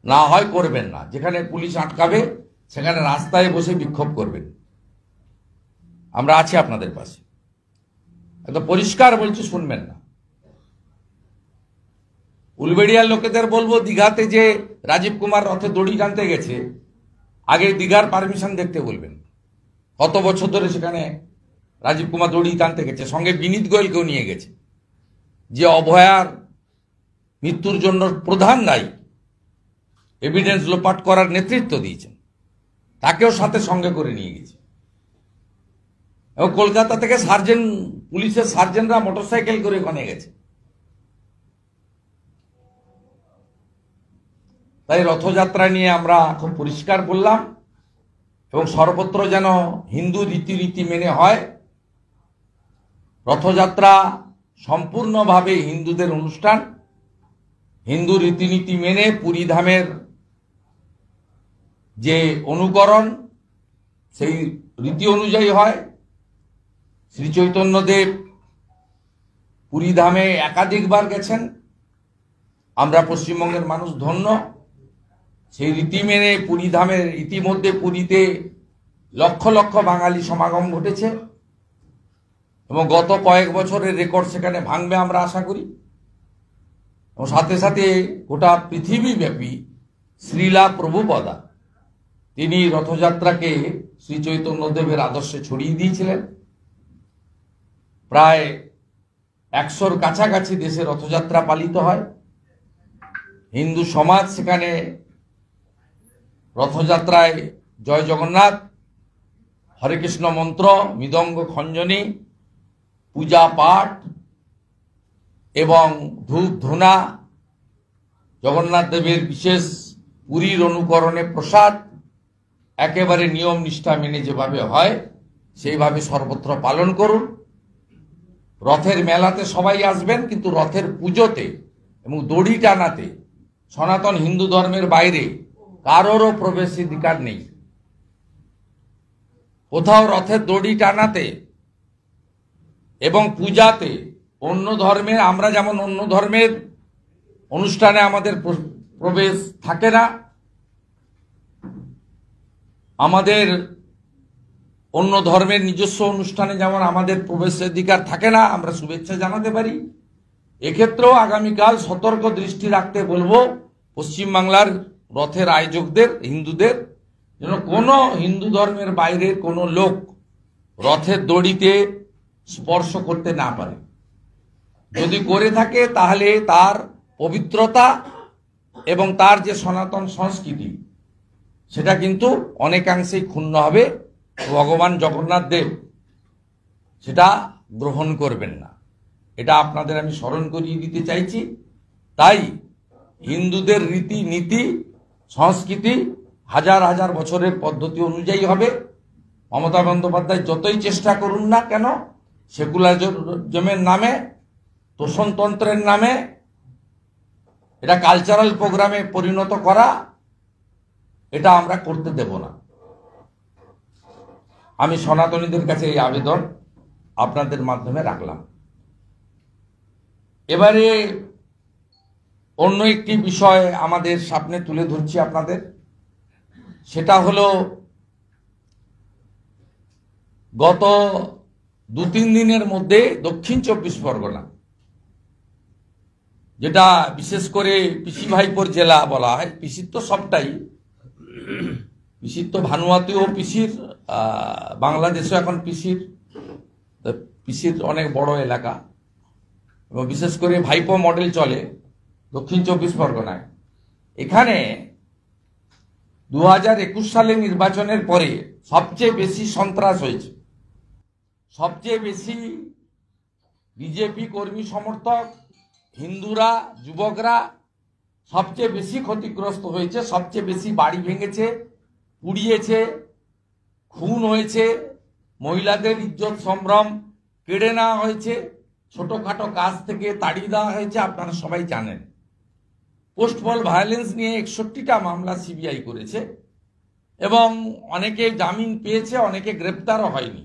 না হয় করবেন না। যেখানে পুলিশ আটকাবে সেখানে রাস্তায় বসে বিক্ষোভ করবেন। আমরা আছি আপনাদের পাশে, একদম পরিষ্কার বলছি, শুনবেন না। উলবেড়িয়ার লোকেদের বলবো, দীঘাতে যে রাজীব কুমার রথে দড়ি টানতে গেছে, আগে দীঘার পারমিশন দেখতে বলবেন। কত বছর ধরে সেখানে রাজীব কুমার দড়ি টানতে গেছে, সঙ্গে বিনীত গোয়েলকেও নিয়ে গেছে, যে অভয়ার মৃত্যুর জন্য প্রধান দায়ী, এভিডেন্স লোপাট করার নেতৃত্ব দিয়েছেন, তাকেও সাথে সঙ্গে করে নিয়ে গেছে। এবং কলকাতা থেকে পুলিশের সার্জেন্টরা মোটরসাইকেল করে ওখানে গেছে। তাই রথযাত্রা নিয়ে আমরা খুব পরিষ্কার বললাম, এবং সর্বত্র যেন হিন্দু রীতিনীতি মেনে হয়। রথযাত্রা সম্পূর্ণভাবে হিন্দুদের অনুষ্ঠান, হিন্দু রীতিনীতি মেনে পুরীধামের যে অনুকরণ, সেই রীতি অনুযায়ী হয়। শ্রী চৈতন্যদেব পুরীধামে একাধিকবার গেছেন, আমরা পশ্চিমবঙ্গের মানুষ ধন্য। সেই রীতি মেনে পুরীধামের ইতিমধ্যে পুরীতে লক্ষ লক্ষ বাঙালি সমাগম ঘটেছে, এবং গত কয়েক বছরের রেকর্ড সেখানে ভাঙবে আমরা আশা করি। এবং সাথে সাথে গোটা পৃথিবীব্যাপী শ্রীলা প্রভুপদা, তিনি রথযাত্রাকে শ্রী চৈতন্যদেবের আদর্শে ছড়িয়ে দিয়েছিলেন। প্রায় 100-র কাছাকাছি দেশে রথযাত্রা পালিত হয়। হিন্দু সমাজ সেখানে রথযাত্রায় জয় জগন্নাথ, হরে কৃষ্ণ মন্ত্র, মৃদঙ্গ খঞ্জনী, পূজা পাঠ এবং ধূপ ধুনা, জগন্নাথ দেবের বিশেষ পুরীর অনুকরণে প্রসাদ, একেবারে নিয়ম নিষ্ঠা মেনে যেভাবে হয় সেইভাবে সর্বত্র পালন করুন। রথের মেলাতে সবাই আসবেন, কিন্তু রথের পুজোতে এবং দড়ি টানাতে সনাতন হিন্দু ধর্মের বাইরে কারোরও প্রবেশাধিকার নেই। কোথাও রথের দড়ি টানাতে এবং পূজাতে অন্য ধর্মের, আমরা যেমন অন্য ধর্মের অনুষ্ঠানে আমাদের প্রবেশ থাকে না, আমাদের অন্য ধর্মের নিজস্ব অনুষ্ঠানে যেমন আমাদের প্রবেশাধিকার থাকে না, আমরা শুভেচ্ছা জানাতে পারি। এক্ষেত্রেও আগামীকাল সতর্ক দৃষ্টি রাখতে বলবো পশ্চিমবাংলার রথের আয়োজকদের, হিন্দুদের, যেন কোনো হিন্দু ধর্মের বাইরের কোনো লোক রথের দড়িতে স্পর্শ করতে না পারে। যদি করে থাকে তাহলে তার পবিত্রতা এবং তার যে সনাতন সংস্কৃতি সেটা কিন্তু অনেকাংশেই ক্ষুণ্ণ হবে। ভগবান জগন্নাথ দেব সেটা গ্রহণ করবেন না, এটা আপনাদের আমি স্মরণ করিয়ে দিতে চাইছি। তাই হিন্দুদের রীতি নীতি সংস্কৃতি হাজার হাজার বছরের পদ্ধতি অনুযায়ী হবে। মমতা বন্দ্যোপাধ্যায় যতই চেষ্টা করুন না কেন সেকুলারিজমের নামে, তোষণতন্ত্রের নামে এটা কালচারাল প্রোগ্রামে পরিণত করা, এটা আমরা করতে দেব না। আমি সনাতনীদের কাছে এই আবেদন আপনাদের মাধ্যমে রাখলাম। এবারে অন্য একটি বিষয় আমাদের সামনে তুলে ধরছি আপনাদের, সেটা হলো গত 2-3 দিনের মধ্যে দক্ষিণ 24 পরগনা, যেটা বিশেষ করে পিসি ভাইপোর জেলা বলা হয়, পিসির তো সবটাই, পিসির তো ভানুয়াতেও পিসির, বাংলাদেশে এখন পিসির অনেক বড় এলাকা, এবং বিশেষ করে ভাইপো মডেল চলে দক্ষিণ 24 পরগনায়। এখানে 2021 সালে নির্বাচনের পরে সবচেয়ে বেশি সন্ত্রাস হয়েছে, সবচেয়ে বেশি বিজেপি কর্মী সমর্থক, হিন্দুরা, যুবকরা সবচেয়ে বেশি ক্ষতিগ্রস্ত হয়েছে, সবচেয়ে বেশি বাড়ি ভেঙেছে, পুড়িয়েছে, খুন হয়েছে, মহিলাদের ইজ্জত সম্ভ্রম কেড়ে নেওয়া হয়েছে, ছোটখাটো কাজ থেকে তাড়িয়ে দেওয়া হয়েছে। আপনারা সবাই জানেন পোস্টপল ভায়োলেন্স নিয়ে 61টা মামলা সিবিআই করেছে, এবং অনেকে জামিন পেয়েছে, অনেকে গ্রেপ্তারও হয়নি।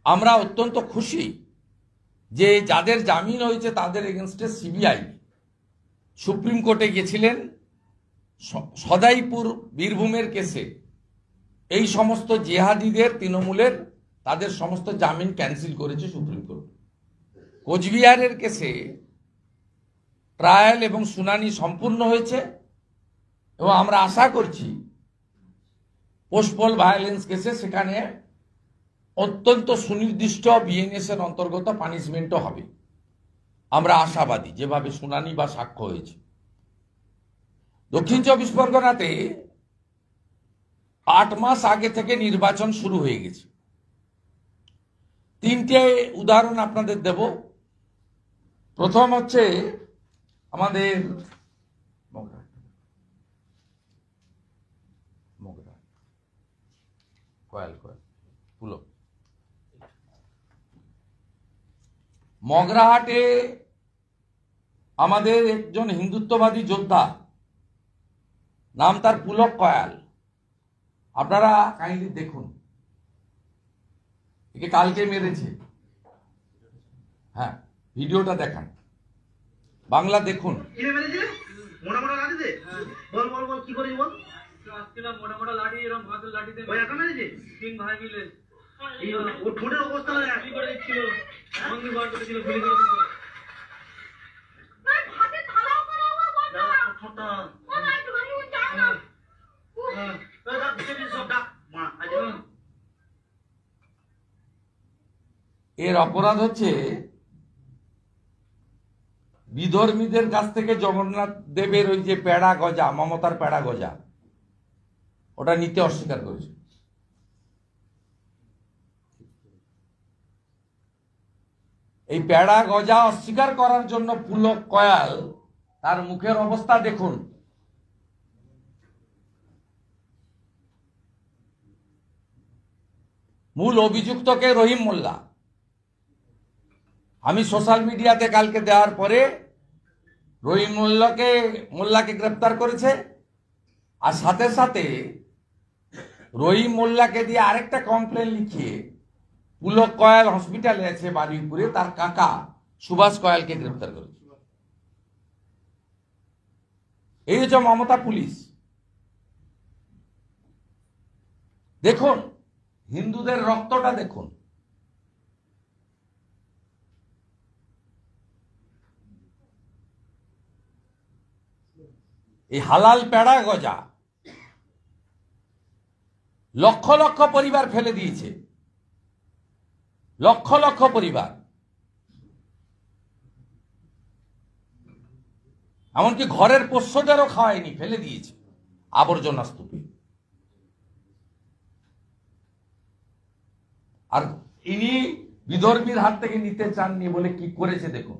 আমরা অত্যন্ত খুশি যে যাদের জামিন হয়েছে তাদের এগেনস্টে সিবিআই সুপ্রিম কোর্টে গেছিলেন, সদাইপুর বীরভূমের কেসে এই সমস্ত জেহাদিদের তৃণমূলের তাদের সমস্ত জামিন ক্যান্সেল করেছে সুপ্রিম কোর্ট। কোচবিহারের কেসে ট্রায়াল এবং শুনানি সম্পূর্ণ হয়েছে এবং আমরা আশা করছি পোস্টপল ভায়োলেন্স কেসে সেখানে অত্যন্ত সুনির্দিষ্ট বিএনএস এর অন্তর্গত পানিশমেন্টও হবে। আমরা আশাবাদী যেভাবে শুনানি বা সাক্ষ্য হয়েছে। দক্ষিণ চব্বিশ পরগনাতে 8 মাস আগে থেকে নির্বাচন শুরু হয়ে গেছে। 3টে উদাহরণ আপনাদের দেব। প্রথম হচ্ছে আমাদের মগরাহাটে আমাদের একজন হিন্দুত্ববাদী যোদ্ধা, নাম তার পুলক কয়াল। আপনারা কাইন্ডলি দেখুন, একে কালকে মেরেছে। হ্যাঁ, ভিডিওটা দেখান, বাংলা দেখুন। এর অপরাধ হচ্ছে বিধর্মীদের কাছ থেকে জগন্নাথ দেবের ওই যে পেড়া গজা, মমতার পেড়া গজা, ওটা নিতে অস্বীকার করেছে। এই পেড়া গজা অস্বীকার করার জন্য পুলক কয়াল, তার মুখের অবস্থা দেখুন। মূল অভিযুক্তকে রহিম মোল্লা। আমি সোশ্যাল মিডিয়াতে কালকে দেওয়ার পরে রহিম মোল্লাকে গ্রেপ্তার করেছে, আর সাথে সাথে রহিম মোল্লাকে দিয়ে আরেকটা কমপ্লেন লিখিয়ে পুলক কয়াল হসপিটালে আছে বারুইপুরে, তার কাকা সুভাষ কয়ালকে গ্রেপ্তার করেছে। এই হচ্ছে মমতা পুলিশ। দেখুন হিন্দুদের রক্তটা দেখুন। এই হালাল পেড়া গজা লক্ষ লক্ষ পরিবার ফেলে দিয়েছে, লক্ষ লক্ষ পরিবার। এমনকি ঘরের পোষ্যদেরও খাওয়ায়নি, ফেলে দিয়েছে আবর্জনা স্তূপে। আর ইনি বিধর্মীর হাত থেকে নিতে চাননি বলে কি করেছে দেখুন।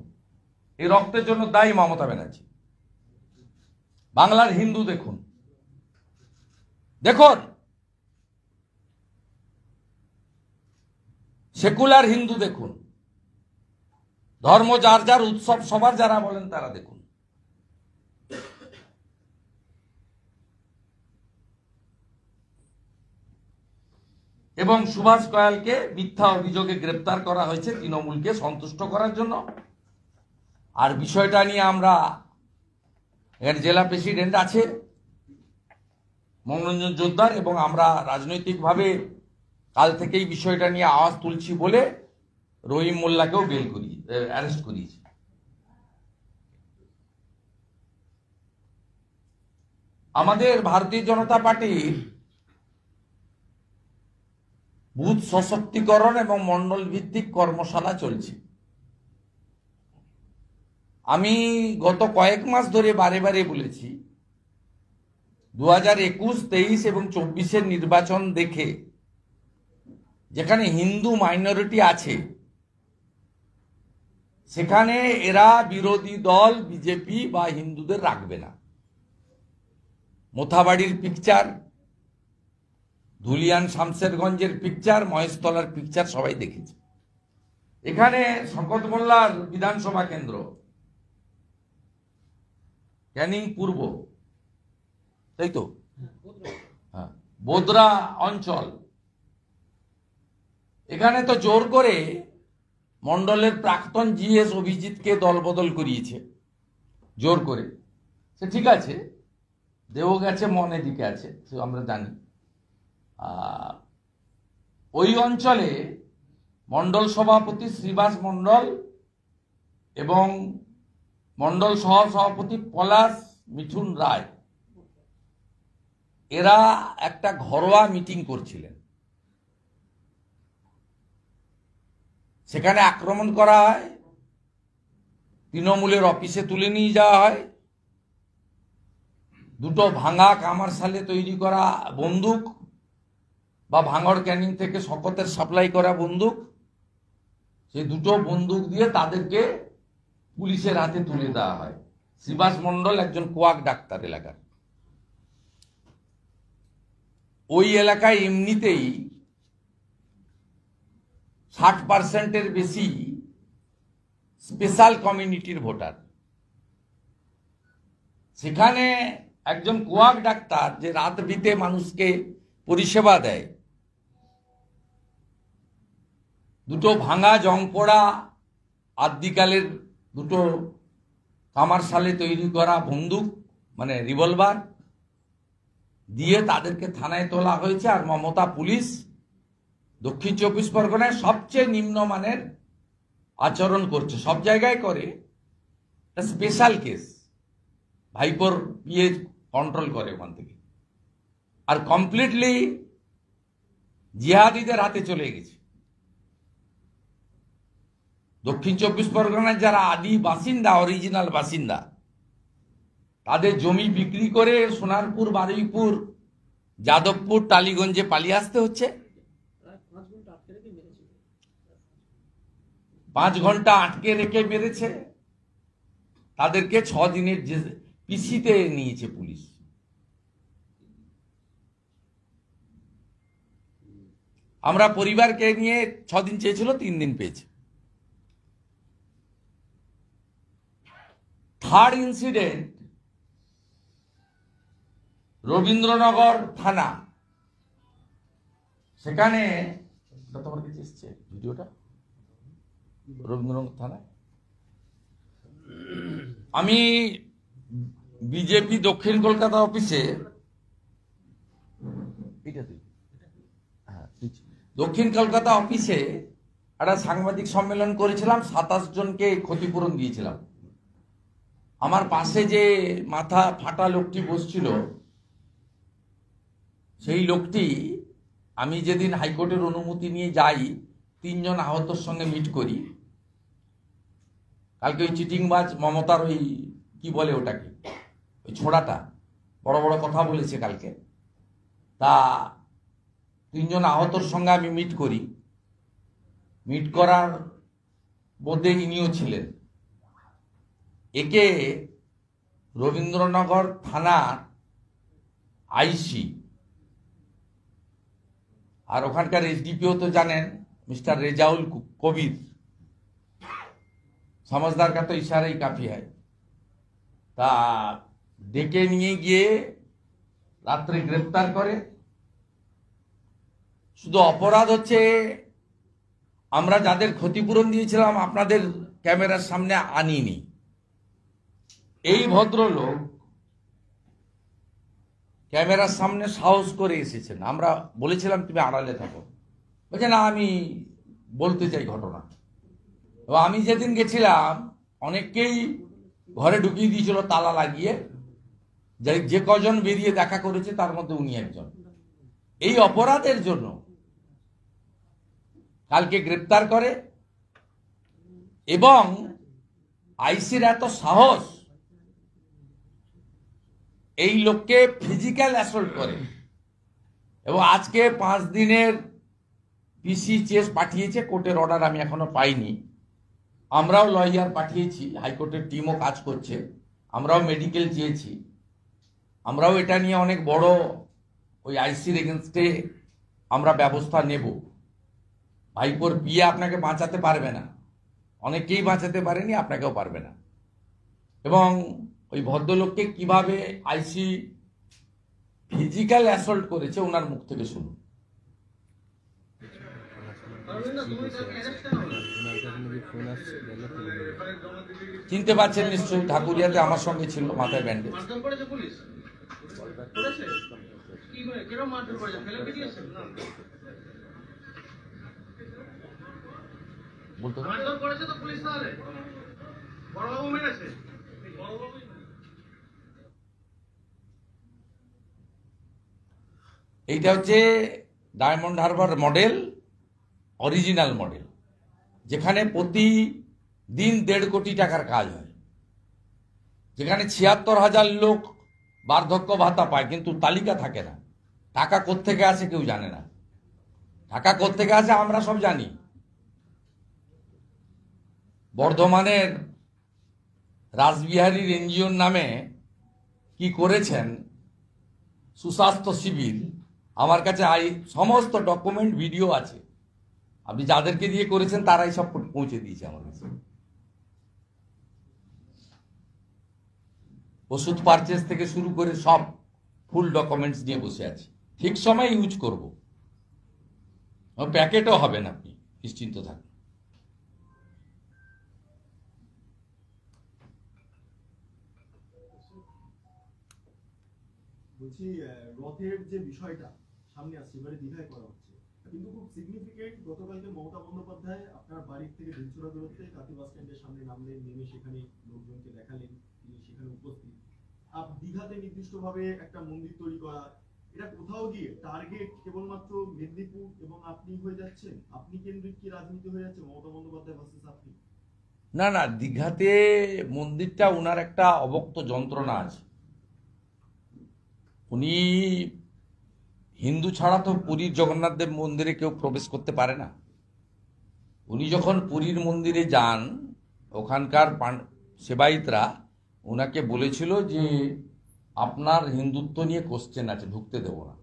এই রক্তের জন্য দায়ী মমতা ব্যানার্জি। বাংলার হিন্দু দেখুন, দেখুন সেকুলার হিন্দু দেখুন, ধর্ম যার যার, উৎসব সবার যারা বলেন তারা দেখুন। এবং সুভাষ কয়ালকে মিথ্যা অভিযোগে গ্রেপ্তার করা হয়েছে তৃণমূলকে সন্তুষ্ট করার জন্য। আর বিষয়টা নিয়ে আমরা, এর জেলা প্রেসিডেন্ট আছে মনোরঞ্জন জোদ্দার, এবং আমরা রাজনৈতিকভাবে কাল থেকেই বিষয়টা নিয়ে আওয়াজ তুলছি বলে রহিম মোল্লাকেও অ্যারেস্ট করিয়েছি। আমাদের ভারতীয় জনতা পার্টির বুথ সশক্তিকরণ এবং মন্ডল ভিত্তিক কর্মশালা চলছে। আমি গত কয়েক মাস ধরে বারে বারে বলেছি 2021, 23 এবং 24-এর নির্বাচন দেখে যেখানে হিন্দু মাইনরিটি আছে সেখানে এরা বিরোধী দল বিজেপি বা হিন্দুদের রাখবে না। মোথাবাড়ির পিকচার, ধুলিয়ান শামশেরগঞ্জের পিকচার, মহেশতলার পিকচার সবাই দেখেছে। এখানে শওকত মোল্লার বিধানসভা কেন্দ্র ক্যানিং পূর্ব, তাই তো, হ্যাঁ, বোদরা অঞ্চল, এখানে তো জোর করে মন্ডলের প্রাক্তন জিএস অভিজিৎকে দলবদল করিয়েছে জোর করে। সে ঠিক আছে, দেহ গেছে, মন এদিকে আছে, সে আমরা জানি। ওই অঞ্চলে মণ্ডল সভাপতি শ্রীবাস মণ্ডল এবং মণ্ডল সহসভাপতি পলাশ মিঠুন রায় এরা একটা ঘরোয়া মিটিং করছিলেন। সেখানে আক্রমণ করা হয়, তৃণমূলের অফিসে তুলে নিয়ে যাওয়া হয়, দুটো ভাঙা কামারশালে তৈরি করা বন্দুক বা ভাঙড় ক্যানিং থেকে শকতের সাপ্লাই করা বন্দুক, সেই দুটো বন্দুক দিয়ে তাদেরকে পুলিশের হাতে তুলে দেওয়া হয়। শ্রীবাস মণ্ডল একজন কোয়াক ডাক্তার এলাকার। ওই এলাকায় এমনিতেই 60% বেশি স্পেশাল কমিউনিটির ভোটার। সেখানে একজন কোয়াক ডাক্তার যে রাত বিতে মানুষকে পরিষেবা দেয়, দুটো ভাঙা জংপোড়া আদিকালের দুটো কামারশালে তৈরি করা বন্দুক মানে রিভলভার দিয়ে তাদেরকে থানায় তোলা হয়েছে। আর মমতা পুলিশ দক্ষিণ 24 পরগনায় সবচেয়ে নিম্নমানের আচরণ করছে, সব জায়গায় করে। এটা স্পেশাল কেস, ভাইপোর বিয়ে কন্ট্রোল করে ওখান থেকে, আর কমপ্লিটলি জিহাদিদের হাতে চলে গেছে। দক্ষিণ 24 পরগনার যারা আদি বাসিন্দা, অরিজিনাল বাসিন্দা, তাদের জমি বিক্রি করে সোনারপুর, বারুইপুর, যাদবপুর, টালিগঞ্জে পালিয়ে আসতে হচ্ছে। 5 ঘন্টা আটকে রেখে মেরেছে তাদেরকে। 6 দিনের পিসিতে নিয়েছে পুলিশ। আমরা পরিবারকে নিয়ে 6 দিন চেয়েছিল, 3 দিন পেয়েছে। থার্ড ইনসিডেন্ট রবীন্দ্রনগর থানা। সেখানে তোমার কাছে এসছে ভিডিওটা, রবীন্দ্রনগর থানায় আমি বিজেপি দক্ষিণ কলকাতা অফিসে, দক্ষিণ কলকাতা অফিসে একটা সাংবাদিক সম্মেলন করেছিলাম। 27 জনকে ক্ষতিপূরণ দিয়েছিলাম। আমার পাশে যে মাথা ফাটা লোকটি বসছিল, সেই লোকটি, আমি যেদিন হাইকোর্টের অনুমতি নিয়ে যাই 3 জন আহতর সঙ্গে মিট করি। কালকে ওই চিটিংবাজ মমতার ওই কি বলে ওটাকে, ওই ছোড়াটা বড় বড় কথা বলেছে কালকে, তা 3 জন আহতর সঙ্গে আমি মিট করি। মিট করার মধ্যে ইনিও ছিলেন। একে রবীন্দ্রনগর থানার আইসি আর ওখানকার এসডিপিও তো জানেন, মিস্টার রেজাউল কবির, समझदार का तो इशारा ही काफी है। তা ডেকে নিয়ে গিয়ে রাত্রে গ্রেফতার করে। শুধু অপরাধ হচ্ছে আমরা যাদের ক্ষতিপূরণ দিয়েছিলাম আপনাদের ক্যামেরার সামনে আনিনি। এই ভদ্রলোক ক্যামেরার সামনে সাহস করে এসেছেন। আমরা বলেছিলাম তুমি আড়ালে থাকো, বলছে না আমি বলতে চাই ঘটনা। আমি যেদিন গেছিলাম অনেককেই ঘরে ঢুকিয়ে দিয়েছিল তালা লাগিয়ে, যে কজন বেরিয়ে দেখা করেছে তার মধ্যে উনি একজন। এই অপরাধের জন্য কালকে গ্রেপ্তার করে এবং আইসির এত সাহস, এই লোককে ফিজিক্যাল অ্যাসল্ট করে এবং আজকে 5 দিনের পিসি চেস পাঠিয়েছে। কোর্টের অর্ডার আমি এখনো পাইনি। আমরাও লয়ার পাঠিয়েছি, হাইকোর্টের টিমও কাজ করছে, আমরাও মেডিকেল চেয়েছি। আমরাও এটা নিয়ে অনেক বড় ওই আইসির এগেনস্টে আমরা ব্যবস্থা নেব। ভাইপোর বিয়ে আপনাকে বাঁচাতে পারবে না, অনেকেই বাঁচাতে পারেনি, আপনাকেও পারবে না। এবং ওই ভদ্রলোককে কিভাবে আইসি ফিজিক্যাল অ্যাসল্ট করেছে ওনার মুখ থেকে শুনুন। চিনতে পারছেন নিশ্চয়ই, ঢাকুরিয়াতে আমার সঙ্গে ছিল, মাথায় ব্যান্ডেজ। কিরকম মারধর করেছে? ফেলে দিয়েছে? বলতো মারধর করেছে তো পুলিশ, তাহলে বড়বাবু মেরেছে? এইটা হচ্ছে diamond Harbour model, original model, যেখানে প্রতিদিন 1.5 কোটি টাকার কাজ হয়, যেখানে 76,000 লোক বার্ধক্য ভাতা পায়, কিন্তু তালিকা থাকে না। টাকা কোত্থেকে আসে কেউ জানে না। টাকা কোত্থেকে আসে আমরা সব জানি। বর্ধমানের রাসবিহারীর এনজিওর নামে কি করেছেন সুস্বাস্থ্য শিবির, আমার কাছে সমস্ত ডকুমেন্ট ভিডিও আছে। আপনি যাদেরকে দিয়ে করেছেন তারাই সব পৌঁছে দিয়েছে আমার কাছে। ওষুধ পারচেজ থেকে শুরু করে সব ফুল ডকুমেন্টস নিয়ে বসে আছি। ঠিক সময় ইউজ করব, প্যাকেটও হবেন, আপনি নিশ্চিন্ত থাকুন। বলছি, রথের যে বিষয়টা সামনে আসছে, এবারে দীঘায় করা হচ্ছে, কিন্তু খুব সিগনিফিকেন্ট, গতকালকে মমতা বন্দ্যোপাধ্যায় আপনার বাড়ির থেকে 150 দূরত্বে কাতি বাস স্ট্যান্ডের সামনে নামলেন, নেমে সেখানে লোকজনকে দেখালেন, তিনি সেখানে উপস্থিত। দীঘাতে নির্দিষ্টভাবে একটা মন্দির তৈরি করা, এটা কোথাও গিয়ে টার্গেট কেবলমাত্র মেদিনীপুর এবং আপনি হয়ে যাচ্ছেন, আপনি কেন্দ্রিক কি রাজনীতি হয়ে যাচ্ছে, মমতা বন্দ্যোপাধ্যায় ভার্সেস আপনি? না না, দীঘাতে মন্দিরটা ওনার একটা অবক্ত যন্ত্রণা আছে। উনি হিন্দু ছাড়া তো পুরীর জগন্নাথ দেব মন্দিরে কেউ প্রবেশ করতে পারে না। উনি যখন পুরীর মন্দিরে যান, ওখানকার সেবায়িতরা ওনাকে বলেছিল যে আপনার হিন্দুত্ব নিয়ে কোশ্চেন আছে, ঢুকতে দেব না।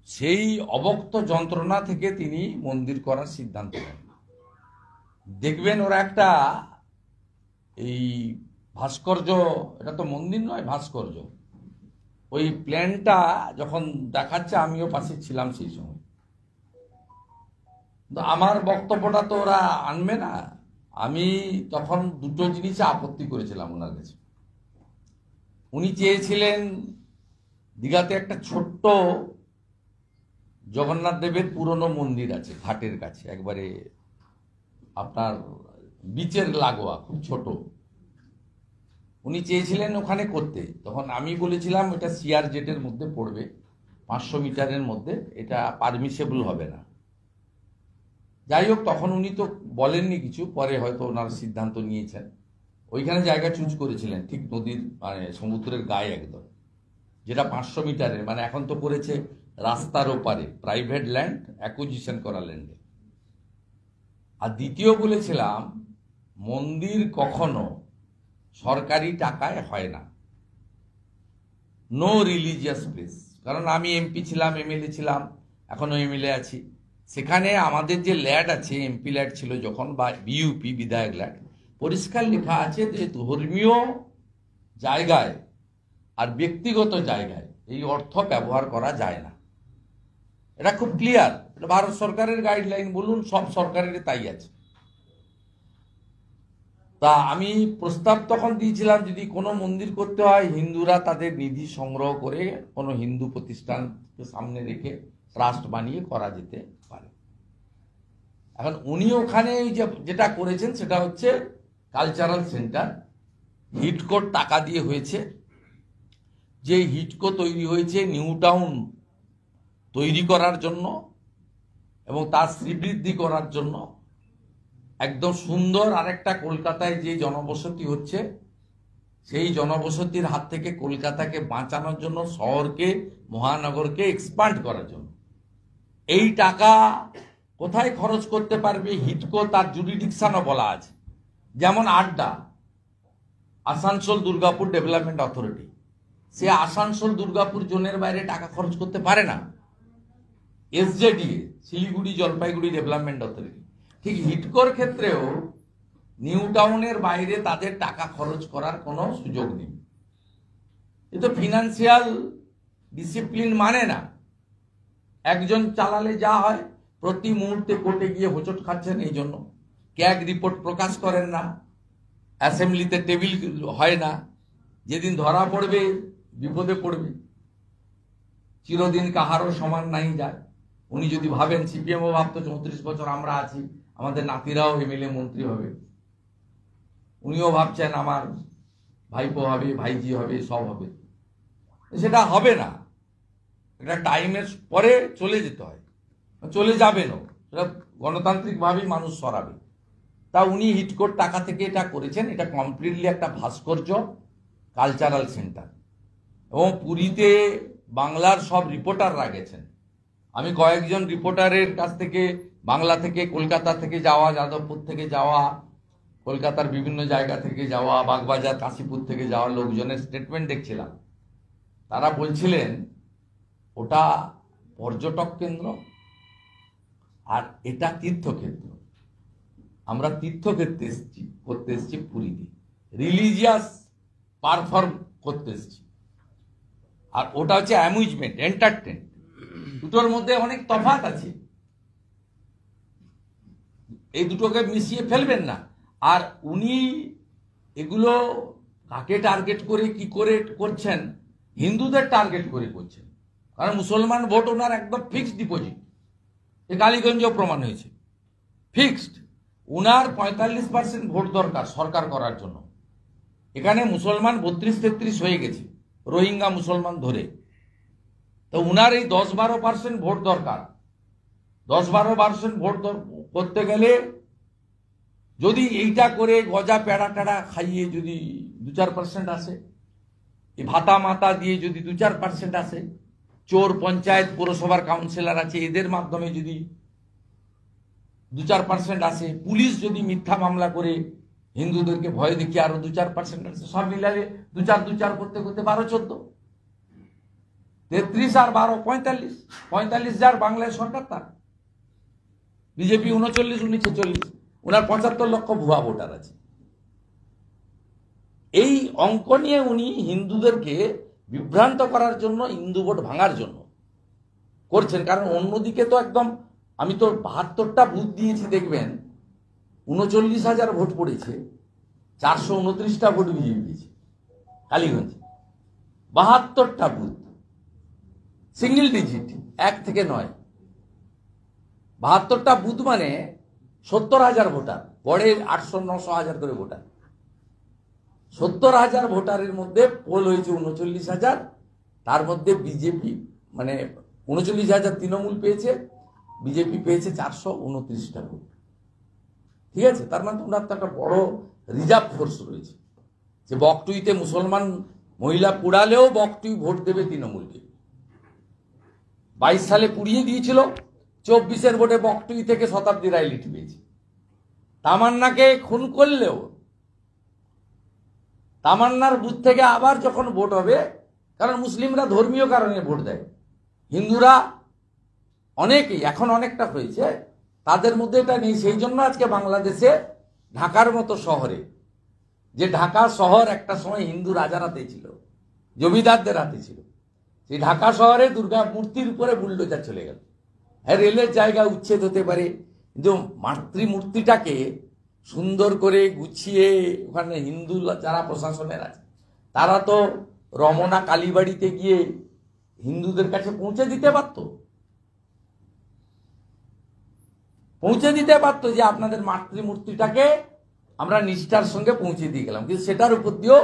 সেই অবক্ত যন্ত্রণা থেকে তিনি মন্দির করার সিদ্ধান্ত নেন। দেখবেন ওরা একটা এই ভাস্কর্য, এটা তো মন্দির নয়, ভাস্কর্য, ওই প্ল্যানটা যখন দেখাচ্ছে, আমিও পাশে ছিলাম সেই সময়। আমার বক্তব্যটা তো ওরা আনবে না। আমি তখন দুটো জিনিসে আপত্তি করেছিলাম ওনার কাছে। উনি চেয়েছিলেন দীঘাতে একটা ছোট্ট জগন্নাথ দেবের পুরনো মন্দির আছে ঘাটের কাছে, একবারে আপনার বিচের লাগোয়া, খুব ছোট। উনি চেয়েছিলেন ওখানে করতে। তখন আমি বলেছিলাম এটা সিআরজেড-এর মধ্যে পড়বে, 500 মিটারের মধ্যে, এটা পারমিসেবল হবে না। যাই হোক, তখন উনি তো বলেননি কিছু, পরে হয়তো ওনার সিদ্ধান্ত নিয়েছেন। ওইখানে জায়গা চুজ করেছিলেন ঠিক নদীর মানে সমুদ্রের গায়ে একদম, যেটা 500 মিটারের, মানে এখন তো করেছে রাস্তার ওপারে, প্রাইভেট ল্যান্ড, অ্যাকুইজিশন করা ল্যান্ডে। আর দ্বিতীয় বলেছিলাম, মন্দির কখনো সরকারি টাকায় হয় না, নো রিলিজিয়াস প্লেস। কারণ আমি এমপি ছিলাম, এমএলএ ছিলাম, এখনো এমএলএ আছি। সেখানে আমাদের যে ল্যাড আছে, এমপি ল্যাড ছিল যখন, বা বিইউপি বিধায়ক ল্যাড, পরিষ্কার লেখা আছে যে ধর্মীয় জায়গায় আর ব্যক্তিগত জায়গায় এই অর্থ ব্যবহার করা যায় না। এটা খুব ক্লিয়ার, এটা ভারত সরকারের গাইডলাইন বলুন, সব সরকারের তাই আছে। তা আমি প্রস্তাব তখন দিয়েছিলাম, যদি কোনো মন্দির করতে হয়, হিন্দুরা তাদের নিধি সংগ্রহ করে কোনো হিন্দু প্রতিষ্ঠানকে সামনে রেখে ট্রাস্ট বানিয়ে করা যেতে পারে। এখন উনি ওখানে যেটা করেছেন সেটা হচ্ছে কালচারাল সেন্টার, হিটকোর টাকা দিয়ে হয়েছে। যে হিটকো তৈরি হয়েছে নিউ টাউন তৈরি করার জন্য এবং তার শ্রীবৃদ্ধি করার জন্য, একদম সুন্দর আরেকটা কলকাতায় যে জনবসতি হচ্ছে, সেই জনবসতির হাত থেকে কলকাতাকে বাঁচানোর জন্য, শহরকে, মহানগরকে এক্সপান্ড করার জন্য। এই টাকা কোথায় খরচ করতে পারবে হিটকো, তার জুরিডিকশনও বলা আছে। যেমন আড্ডা, আসানসোল দুর্গাপুর ডেভেলপমেন্ট অথরিটি, সে আসানসোল দুর্গাপুর জোনের বাইরে টাকা খরচ করতে পারে না। SJDA, Siliguri Jalpaiguri development authority, ঠিক হিটকোর ক্ষেত্রেও নিউ টাউনের বাইরে তাদের টাকা খরচ করার কোনো সুযোগ নেই। এ তো ফিনান্সিয়াল ডিসিপ্লিন মানে না। একজন চালালে যা হয়, প্রতি মুহূর্তে কোর্টে গিয়ে হোঁচট খাচ্ছেন এই জন্য। ক্যাগ রিপোর্ট প্রকাশ করেন না, অ্যাসেম্বলিতে টেবিল হয় না, যেদিন ধরা পড়বে বিপদে পড়বে। চিরদিন কাহারও সমান নাই যায়। উনি যদি ভাবেন, সিপিএমও ভাবতো 34 বছর আমরা আছি, আমাদের নাতিরাও এমএলএ মন্ত্রী হবে, উনিও ভাবছেন আমার ভাইপো হবে, ভাইজি হবে, সব হবে। সেটা হবে না, এটা টাইমের পরে চলে যেতে হয়, চলে যাবেনও, সেটা গণতান্ত্রিকভাবেই মানুষ সরাবে। তা উনি হিটকোট টাকা থেকে এটা করেছেন। এটা কমপ্লিটলি একটা ভাস্কর্য কালচারাল সেন্টার, এবং পুরীতে বাংলার সব রিপোর্টাররা গেছেন। আমি কয়েকজন রিপোর্টারের কাছ থেকে, বাংলা থেকে, কলকাতা থেকে যাওয়া, যাদবপুর থেকে যাওয়া, কলকাতার বিভিন্ন জায়গা থেকে যাওয়া, বাগবাজার, কাশীপুর থেকে যাওয়া লোকজনের স্টেটমেন্ট দেখছিলাম। তারা বলছিলেন ওটা পর্যটক কেন্দ্র আর এটা তীর্থক্ষেত্র। আমরা তীর্থক্ষেত্রে করতে এসেছি পুরীতে, রিলিজিয়াস পারফর্ম করতে এসেছি, আর ওটা হচ্ছে অ্যামিউজমেন্ট, এন্টারটেন। দুটোর মধ্যে অনেক তফাৎ আছে, এই দুটোকে মিশিয়ে ফেলবেন না। আর উনি এগুলো কাকে টার্গেট করে কি করে করছেন? হিন্দুদের টার্গেট করে করছেন, কারণ মুসলমান ভোট ওনার একদম ফিক্সড ডিপোজিট। এ কালীগঞ্জেও প্রমাণ হয়েছে, ফিক্সড। উনার 45% ভোট দরকার সরকার করার জন্য। এখানে মুসলমান 32-33 হয়ে গেছে, রোহিঙ্গা মুসলমান ধরে। তো উনার এই 10-12% ভোট দরকার। 10-12% ভোট করতে গেলে যদি এইটা করে গজা পেড়া টেড়া খাইয়ে যদি 2-4% আসে, এই ভাতা মাতা দিয়ে যদি 2-4% আসে, চোর পঞ্চায়েত পৌরসভার কাউন্সিলর আছে, এদের মাধ্যমে যদি 2-4% আসে, পুলিশ যদি মিথ্যা মামলা করে হিন্দুদেরকে ভয় দেখিয়ে আরো 2-4% আসে, সব মিলালে 2-4 করতে করতে 12-14, 33 আর 12 45 যার বাংলায় সরকার, তার বিজেপি 39, উনি 46, ওনার 75 লক্ষ ভুয়া ভোটার আছে। এই অঙ্ক নিয়ে উনি হিন্দুদেরকে বিভ্রান্ত করার জন্য, হিন্দু ভোট ভাঙার জন্য করছেন। কারণ অন্যদিকে তো একদম, আমি তো 72টা বুথ দিয়েছি, দেখবেন 39,000 ভোট পড়েছে, 429টা ভোট বিজেপি পেয়েছে কালীগঞ্জে। 72টা বুথ, সিঙ্গেল ডিজিট, 1 থেকে 9, 72টা বুথ মানে 70,000 ভোটার, গড়ে 800-900 করে ভোটার। 70,000 ভোটারের মধ্যে পোল হয়েছে 39,000, তার মধ্যে বিজেপি মানে 39,000 তৃণমূল পেয়েছে, বিজেপি পেয়েছে 429টা ভোট। ঠিক আছে, তার মানে ওনার তো একটা বড় রিজার্ভ ফোর্স রয়েছে, যে বকটুইতে মুসলমান মহিলা পুড়ালেও বকটুই ভোট দেবে তৃণমূলকে। 22 সালে পুড়িয়ে দিয়েছিল, 24-এর ভোটে বকটুই থেকে শতাব্দী রায় লিড পেয়েছে। তামান্নাকে খুন করলেও তামান্নার বুথ থেকে আবার যখন ভোট হবে, কারণ মুসলিমরা ধর্মীয় কারণে ভোট দেয়, হিন্দুরা অনেকেই এখন অনেকটা হয়েছে, তাদের মধ্যে এটা নেই। সেই জন্য আজকে বাংলাদেশে ঢাকার মতো শহরে, যে ঢাকা শহর একটা সময় হিন্দু রাজার হাতে ছিল, জমিদারদের হাতে ছিল, সেই ঢাকা শহরে দুর্গা মূর্তির উপরে বুলডোজার চলে গেল। হ্যাঁ, রেলের জায়গা উচ্ছেদ হতে পারে, কিন্তু মাতৃমূর্তিটাকে সুন্দর করে গুছিয়ে, ওখানে হিন্দু যারা প্রশাসনের আছে তারা তো রমনা কালীবাড়িতে গিয়ে হিন্দুদের কাছে পৌঁছে দিতে পারতো, যে আপনাদের মাতৃমূর্তিটাকে আমরা নিষ্ঠার সঙ্গে পৌঁছে দিয়ে গেলাম। কিন্তু সেটার উপর দিয়েও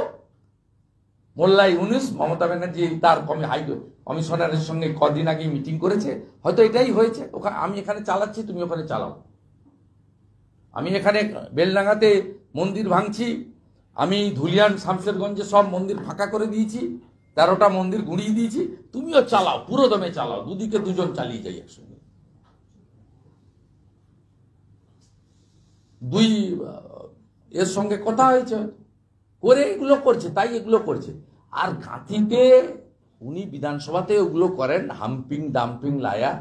মোল্লা ইউনূস, মমতা ব্যানার্জি তার কমিশনারের সঙ্গে কদিন আগে মিটিং করেছে, হয়তো এটাই হয়েছে। আমি এখানে চালাচ্ছি, তুমি ওখানে চালাও। আমি এখানে বেলডাঙ্গাতে মন্দির ভাঙছি, আমি ধুলিয়ান শামশেরগঞ্জে সব মন্দির ফাঁকা করে দিয়েছি, 13টা মন্দির গুঁড়িয়ে দিয়েছি, তুমিও চালাও, পুরো দমে চালাও, দুদিকে দুজন চালিয়ে যাই একসঙ্গে। দুই এর সঙ্গে কথা হয়েছে, করে এগুলো করছে, তাই এগুলো করছে। আর গাঁথিতে উনি বিধানসভাতে ওগুলো করেন, humping dumping Laya,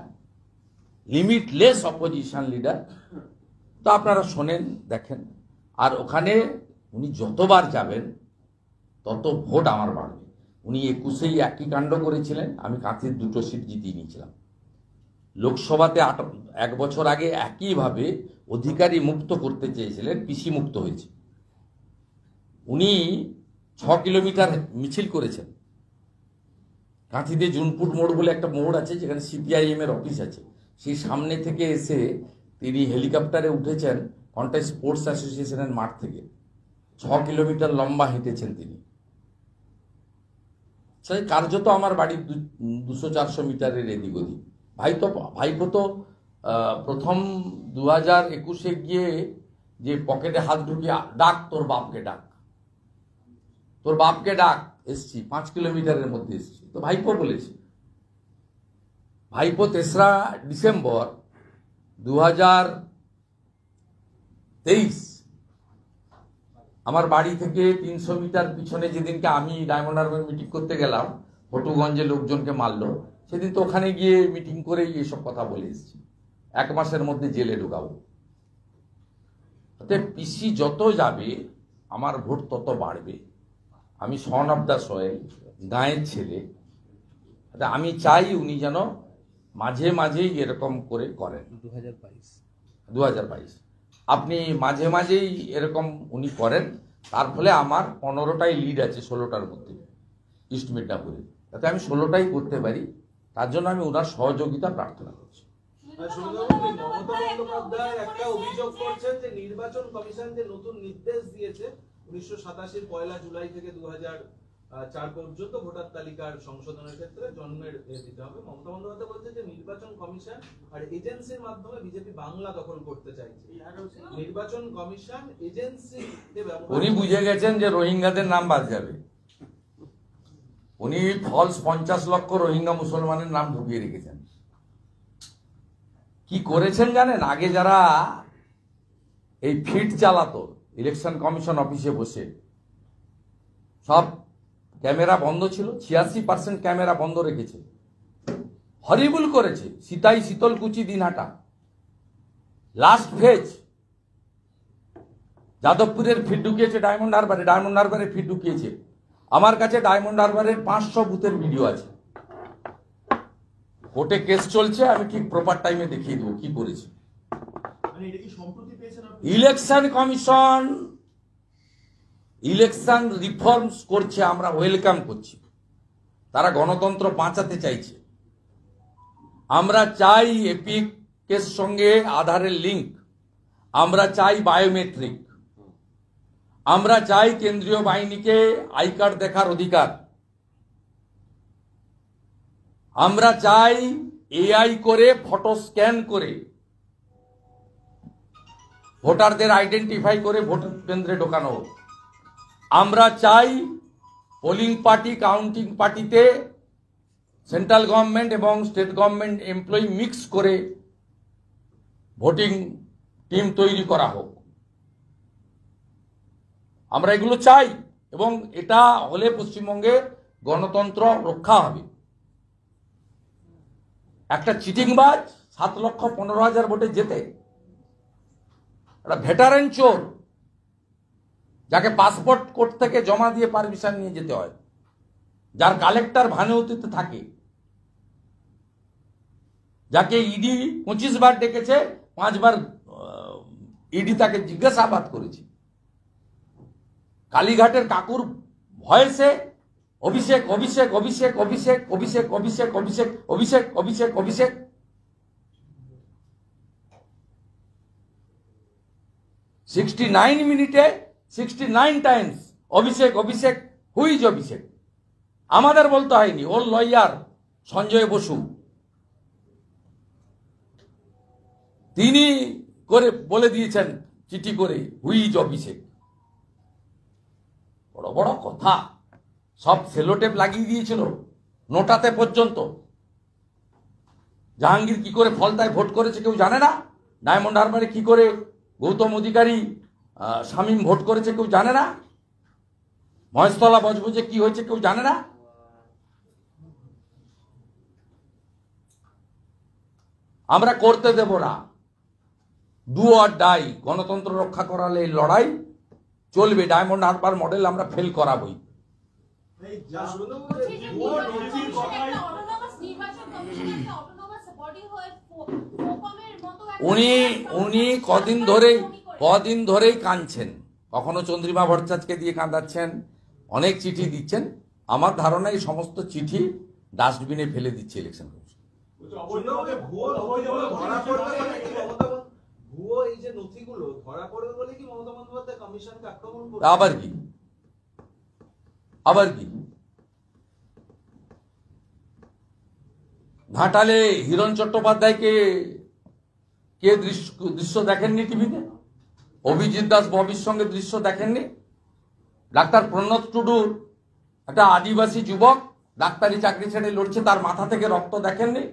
limitless opposition leader. তো আপনারা শোনেন, দেখেন। আর ওখানে উনি যতবার যাবেন তত ভোট আমার বাড়বে। উনি 21-এই একই কাণ্ড করেছিলেন, আমি কাঁথির 2টো সিট জিতিয়ে নিয়েছিলাম। লোকসভাতে 1 বছর আগে একইভাবে অধিকারী মুক্ত করতে চেয়েছিলেন, পিসি মুক্ত হয়েছে। উনি 6 কিলোমিটার মিছিল করেছেন, কাঁথিতে জুনপুর মোড় বলে একটা মোড় আছে, যেখানে সিপিআইএম এর অফিস আছে, সেই সামনে থেকে এসে তিনি হেলিকপ্টারে উঠেছেন কন্টাই স্পোর্টস অ্যাসোসিয়েশনের মাঠ থেকে। 6 কিলোমিটার লম্বা হেঁটেছেন তিনি। সেই কার্যত আমার বাড়ি 200-400 মিটারের এদিক ওদিক। ভাইপো তো প্রথম 2021-এ গিয়ে যে পকেটে হাত ঢুকিয়ে ডাক, তোর বাপকে ডাক, তোর বাপকে ডাক, এসছি 5 কিলোমিটারের মধ্যে এসছি, তো ভাইপো বলেছি। ভাইপো 3রা ডিসেম্বর 2023 আমার বাড়ি থেকে 300 মিটার পিছনে, যেদিনকে আমি ডায়মন্ড হারবার মিটিং করতে গেলাম, ফটুগঞ্জে লোকজনকে মারলো, সেদিন তো ওখানে গিয়ে মিটিং করেই এসব কথা বলে এসেছি। 1 মাসের মধ্যে জেলে ঢুকাবো। পিসি যত যাবে আমার ভোট তত বাড়বে। আমি সন অফ দ্য সয়েল, গাঁয়ের ছেলে। আমি চাই উনি যেন মাঝে মাঝেই এরকম করে করেন। 2022 আপনি মাঝে মাঝেই এরকম উনি করেন, তার ফলে আমার 15টাই লিড আছে 16টার মধ্যে ইস্ট মিদনাপুরে, যাতে আমি 16টাই করতে পারি। তার জন্য আমি ওনার সহযোগিতা প্রার্থনা করছি। মমতা বন্দ্যোপাধ্যায় একটা অভিযোগ করছেন যে নির্বাচন কমিশন যে নতুন নির্দেশ দিয়েছে 1987 পয়লা জুলাই থেকে 2004 পর্যন্ত ভোটার তালিকার সংশোধনের ক্ষেত্রে জন্মের দিতে হবে। মমতা বন্দ্যোপাধ্যায় বলছে যে নির্বাচন কমিশন আর এজেন্সির মাধ্যমে বিজেপি বাংলা দখল করতে চাইছে। নির্বাচন কমিশন এজেন্সি, উনি বুঝে গেছেন যে রোহিঙ্গাদের নাম বাদ যাবে। উনি ফলস 50 লক্ষ রোহিঙ্গা মুসলমানের নাম ঢুকিয়ে রেখেছেন। কি করেছেন জানেন? আগে যারা এই ফিট চালাতো ইলেকশন কমিশন অফিসে বসে, সব ক্যামেরা বন্ধ ছিল, 86% ক্যামেরা বন্ধ রেখেছে। হরিবুল করেছে। Sitai, Sitalkuchi, Dinhata, last phase. যাদবপুরের ফিট ঢুকিয়েছে ডায়মন্ড হারবারে, ডায়মন্ড হারবারে ফিট ঢুকিয়েছে। আমার কাছে ডায়মন্ড হারবারের 500 বুথের ভিডিও আছে। কোর্টে কেস চলছে, আমি ঠিক প্রপার টাইমে দেখিয়ে দেবো কি করেছি। ইলেকশন কমিশন ইলেকশন রিফর্মস করছে, আমরা ওয়েলকাম করছি। তারা গণতন্ত্র বাঁচাতে চাইছে। আমরা চাই এপিক এর সঙ্গে আধারের লিঙ্ক, আমরা চাই বায়োমেট্রিক, আমরা চাই কেন্দ্রীয় বাহিনীকে আই কার্ড দেখার অধিকার, আমরা চাই এআই করে ফটো স্ক্যান করে ভোটারদের আইডেন্টিফাই করে ভোট কেন্দ্রে ঢোকানো হোক। আমরা চাই পোলিং পার্টি, কাউন্টিং পার্টিতে সেন্ট্রাল গভর্নমেন্ট এবং স্টেট গভর্নমেন্ট এমপ্লয়ি মিক্স করে ভোটিং টিম তৈরি করা হোক। আমরা এগুলো চাই, এবং এটা হলে পশ্চিমবঙ্গে গণতন্ত্র রক্ষা হবে। একটা চিটিংবাজ 7,15,000 ভোটে জেতে, একটা ভেটারেন চোর যাকে পাসপোর্ট কোর্ট থেকে জমা দিয়ে পারমিশন নিয়ে যেতে হয়, যার কালেক্টর ভানুতিতে থাকে, যাকে ইডি 25 বার ডেকেছে, 5 বার ইডি তাকে জিজ্ঞাসাবাদ করেছে। কালীঘাটের কাকুর ভয়েসে অভিষেক অভিষেক অভিষেক অভিষেক অভিষেক অভিষেক অভিষেক অভিষেক অভিষেক অভিষেক 69 মিনিটে 69 টাইমস অভিষেক অভিষেক, হুইজ অভিষেক। আমাদের বলতে হয়নি, ওর লয়ার সঞ্জয় বসু তিনি করে বলে দিয়েছেন চিঠি করে, হুইজ অভিষেক। বড় বড় কথা, সব সেলোটেপ লাগিয়ে দিয়েছিল নোটাতে পর্যন্ত। জাহাঙ্গীর কি করে ফলতায় ভোট করেছে কেউ জানে না। ডায়মন্ড হারবারে কি করে গৌতম অধিকারী, শামীম ভোট করেছে কেউ জানে না। মহেশতলা বজবজে কি হয়েছে কেউ জানে না। আমরা করতে দেব না। ডু অর ডাই, গণতন্ত্র রক্ষা করালে এই লড়াই চলবে। ডায়মন্ড হারবার মডেল আমরা ফেল করাবই। উনি কদিন ধরেই কাঁদছেন। কখনো চন্দ্রিমা ভট্টাচার্যকে দিয়ে কাঁদাচ্ছেন, অনেক চিঠি দিচ্ছেন। আমার ধারণা এই সমস্ত চিঠি ডাস্টবিনে ফেলে দিচ্ছে ইলেকশন কমিশন। অবৈধভাবে ভুয়ো নথিগুলো ধরা পড়বে বলে কি মমতা ভুয়ো এই যে নথিগুলো ধরা পড়বে বলে কি মমতা বন্দ্যোপাধ্যায় কমিশনকে আক্রমণ করবে? আবার কি ঘাটালে হিরণ চট্টোপাধ্যায়কে কে দৃশ্য দেখেননি টিভিতে? অভিজিৎ দাস ববির সঙ্গে দৃশ্য দেখেননি? ডাক্তার প্রণব টুডুর একটা আদিবাসী যুবক ডাক্তারি চাকরি ছেড়ে লড়ছে, তার মাথা থেকে রক্ত দেখেননি?